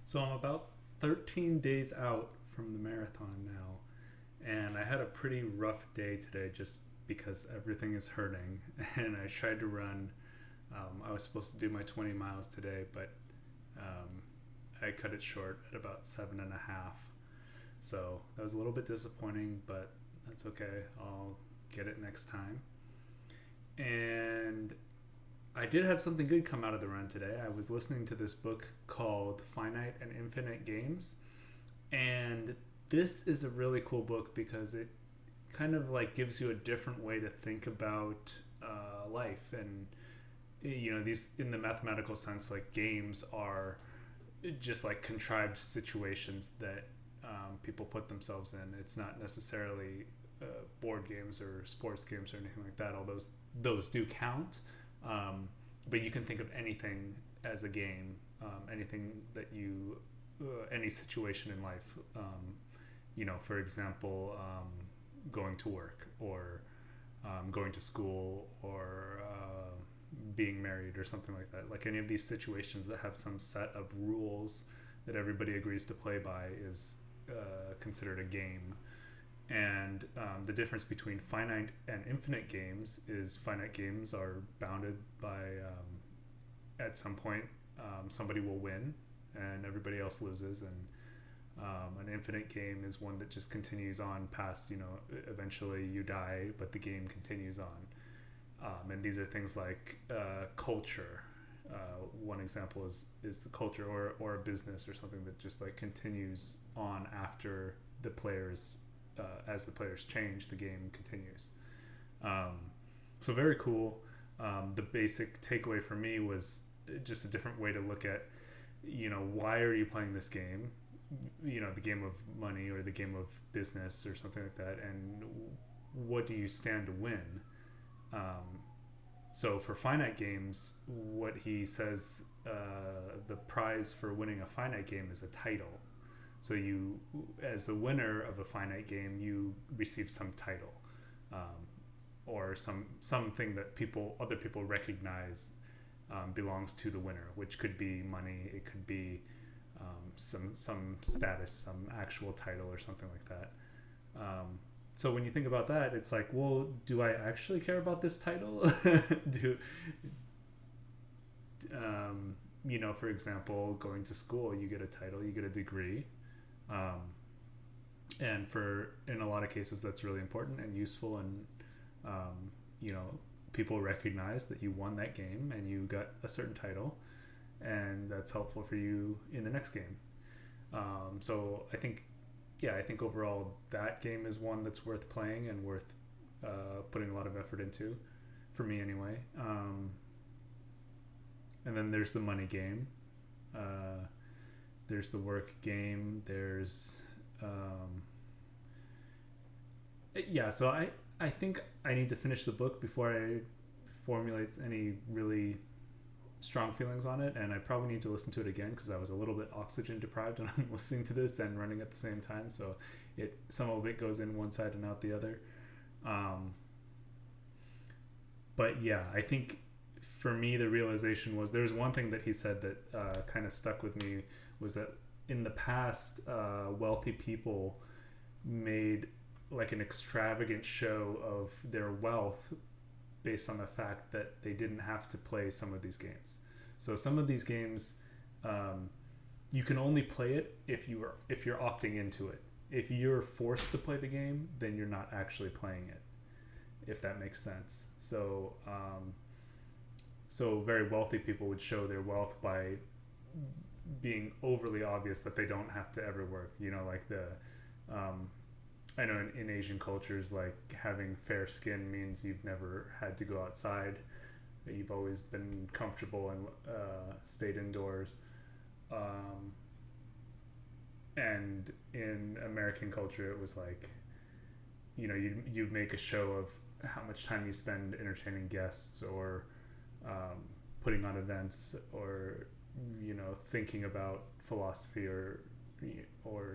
So I'm about 13 days out from the marathon now, and I had a pretty rough day today just because everything is hurting. And I tried to run. I was supposed to do my 20 miles today, but um, I cut it short at about 7.5. So that was a little bit disappointing, but that's okay. I'll get it next time. And I did have something good come out of the run today. I was listening to this book called Finite and Infinite Games, and this is a really cool book because it kind of like gives you a different way to think about life. And these, in the mathematical sense, like games are just like contrived situations that people put themselves in. It's not necessarily board games or sports games or anything like that, although those do count. But you can think of anything as a game, anything that any situation in life. For example, going to work, or going to school, or being married or something like that. Like any of these situations that have some set of rules that everybody agrees to play by is considered a game. And the difference between finite and infinite games is finite games are bounded by, at some point, somebody will win and everybody else loses. And an infinite game is one that just continues on past, eventually you die, but the game continues on. And these are things like culture. One example is the culture, or a business or something that just like continues on after the players. As the players change, the game continues. So very cool. The basic takeaway for me was just a different way to look at, why are you playing this game? The game of money or the game of business or something like that, and what do you stand to win? So for finite games, what he says, the prize for winning a finite game is a title. So you, as the winner of a finite game, you receive some title, or something that other people recognize belongs to the winner, which could be money, it could be some status, some actual title, or something like that. So when you think about that, it's like, well, do I actually care about this title? For example, going to school, you get a title, you get a degree. And in a lot of cases that's really important and useful, and people recognize that you won that game and you got a certain title, and that's helpful for you in the next game. So I think overall that game is one that's worth playing and worth putting a lot of effort into, for me anyway. And then there's the money game. There's the work game. There's so I think I need to finish the book before I formulate any really strong feelings on it, and I probably need to listen to it again because I was a little bit oxygen deprived when I'm listening to this and running at the same time, so some of it goes in one side and out the other. But yeah, I think for me the realization was, there's one thing that he said that kind of stuck with me, was that in the past, wealthy people made like an extravagant show of their wealth based on the fact that they didn't have to play some of these games. So some of these games, you can only play it if you're opting into it. If you're forced to play the game, then you're not actually playing it, if that makes sense. So very wealthy people would show their wealth by being overly obvious that they don't have to ever work. I know in Asian cultures, like having fair skin means you've never had to go outside, that you've always been comfortable and stayed indoors. And in American culture, it was like, you'd make a show of how much time you spend entertaining guests, or putting on events, or thinking about philosophy, or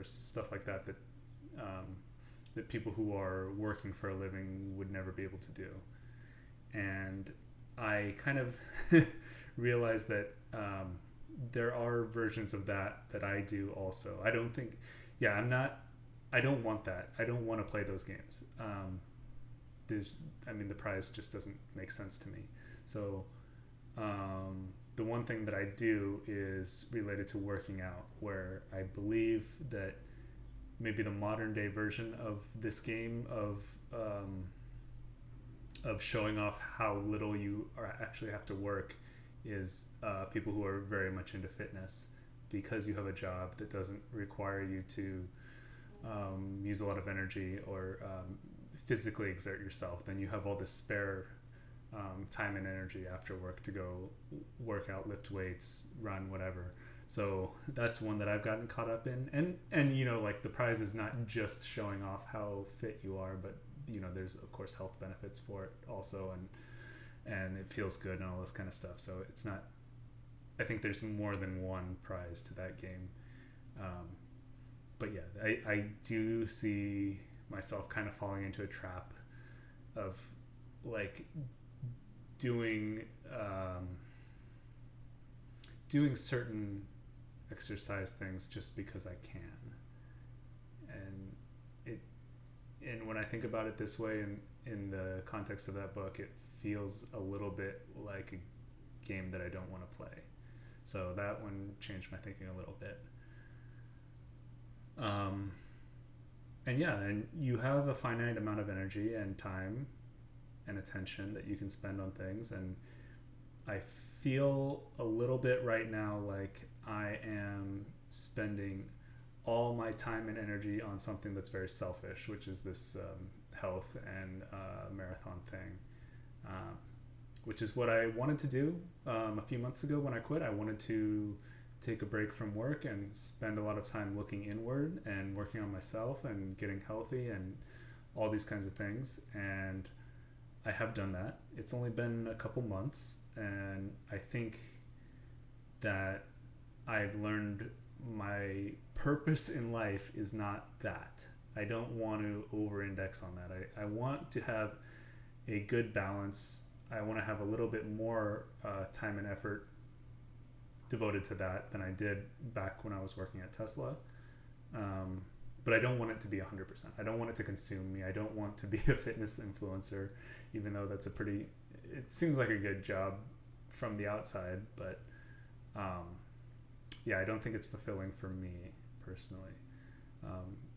stuff like that that people who are working for a living would never be able to do. And I kind of realized that there are versions of that I do also. I don't think, yeah, I'm not, I don't want that. I don't want to play those games. There's, I mean, the prize just doesn't make sense to me. So, the one thing that I do is related to working out, where I believe that maybe the modern day version of this game of showing off how little you are actually have to work is people who are very much into fitness, because you have a job that doesn't require you to use a lot of energy or physically exert yourself. Then you have all this spare time and energy after work to go work out, lift weights, run, whatever. So that's one that I've gotten caught up in. And you know, like, the prize is not just showing off how fit you are, but you know, there's of course health benefits for it also, and it feels good and all this kind of stuff. So it's not, I think there's more than one prize to that game. But yeah, I do see myself kind of falling into a trap of like doing certain exercise things just because I can. And when I think about it this way, in the context of that book, it feels a little bit like a game that I don't want to play. So that one changed my thinking a little bit. And yeah, and you have a finite amount of energy and time and attention that you can spend on things. And I feel a little bit right now like I am spending all my time and energy on something that's very selfish, which is this health and marathon thing, which is what I wanted to do a few months ago when I quit. I wanted to take a break from work and spend a lot of time looking inward and working on myself and getting healthy and all these kinds of things. And I have done that. It's only been a couple months, and I think that I've learned my purpose in life is not that. I don't want to over-index on that. I want to have a good balance. I want to have a little bit more time and effort devoted to that than I did back when I was working at Tesla. But I don't want it to be 100%. I don't want it to consume me. I don't want to be a fitness influencer, even though that's it seems like a good job from the outside, but yeah, I don't think it's fulfilling for me personally.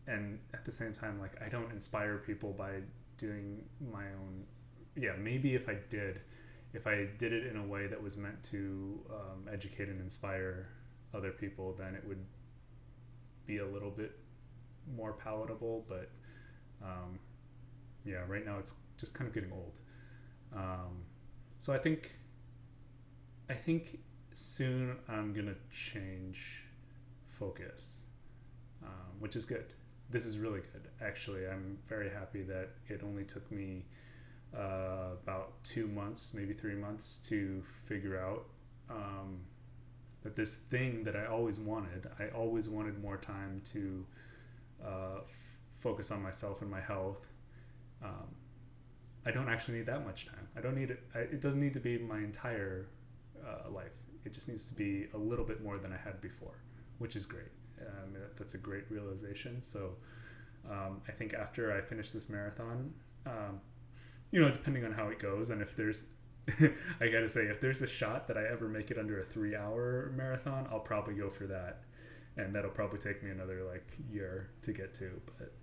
And at the same time, like, I don't inspire people by doing my own. Yeah, maybe if I did it in a way that was meant to educate and inspire other people, then it would be a little bit more palatable. But yeah, right now it's just kind of getting old. So I think soon I'm gonna change focus, which is good. This is really good, actually. I'm very happy that it only took me about 2 months, maybe 3 months, to figure out that this thing that I always wanted more time to focus on myself and my health. I don't actually need that much time. I don't need it. It doesn't need to be my entire life. It just needs to be a little bit more than I had before, which is great. That's a great realization. So I think after I finish this marathon, you know, depending on how it goes, and if there's, I gotta say, if there's a shot that I ever make it under a 3-hour marathon, I'll probably go for that. And that'll probably take me another like year to get to, but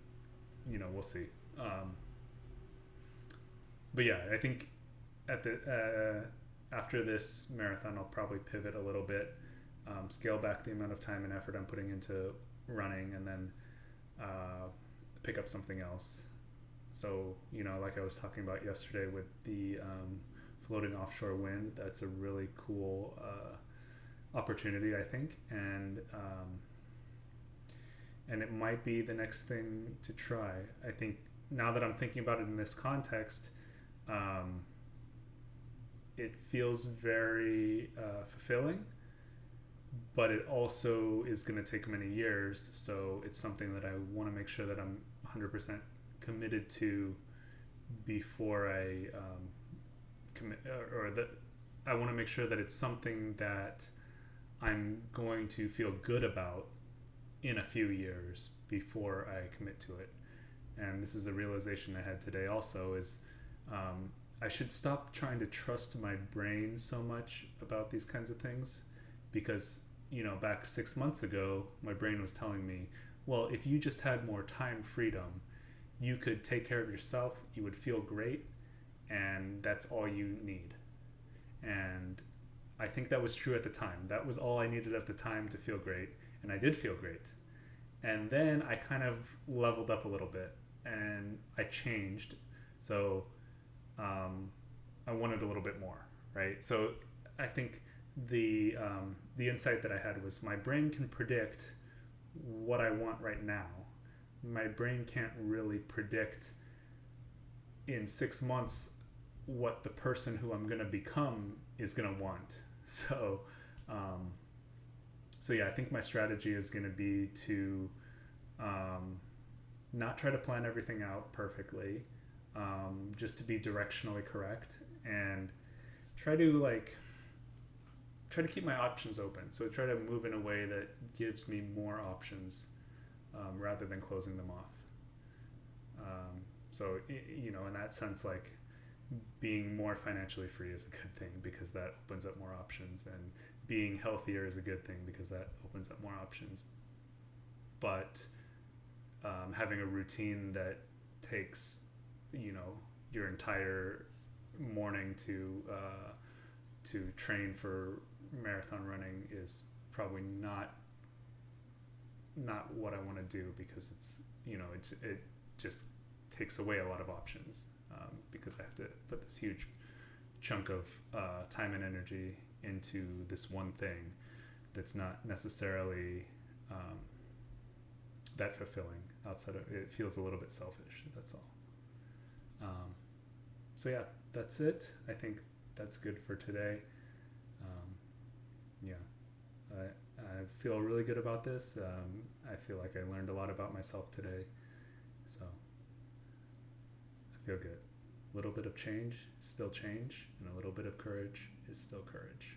you know, we'll see. But yeah, I think at the after this marathon, I'll probably pivot a little bit, scale back the amount of time and effort I'm putting into running, and then pick up something else. So, you know, like I was talking about yesterday with the floating offshore wind, that's a really cool opportunity, I think, and it might be the next thing to try. I think now that I'm thinking about it in this context, it feels very fulfilling, but it also is going to take many years. So it's something that I want to make sure that I'm 100% committed to before I commit, or that I want to make sure that it's something that I'm going to feel good about in a few years before I commit to it. And this is a realization I had today also is I should stop trying to trust my brain so much about these kinds of things because, back 6 months ago, my brain was telling me, well, if you just had more time freedom, you could take care of yourself, you would feel great, and that's all you need. And I think that was true at the time. That was all I needed at the time to feel great, and I did feel great. And then I kind of leveled up a little bit, and I changed. So I wanted a little bit more, right? So I think the insight that I had was my brain can predict what I want right now. My brain can't really predict in 6 months what the person who I'm going to become is going to want. So, yeah, I think my strategy is going to be to not try to plan everything out perfectly, just to be directionally correct and try to keep my options open. So try to move in a way that gives me more options rather than closing them off. So, in that sense, being more financially free is a good thing because that opens up more options, and being healthier is a good thing because that opens up more options. But having a routine that takes, your entire morning to train for marathon running is probably not what I want to do because it just takes away a lot of options because I have to put this huge chunk of time and energy into this one thing that's not necessarily that fulfilling. Outside of it, feels a little bit selfish. That's all. So yeah, that's it. I think that's good for today. I feel really good about this. I feel like I learned a lot about myself today. So I feel good. A little bit of change is still change, and a little bit of courage is still courage.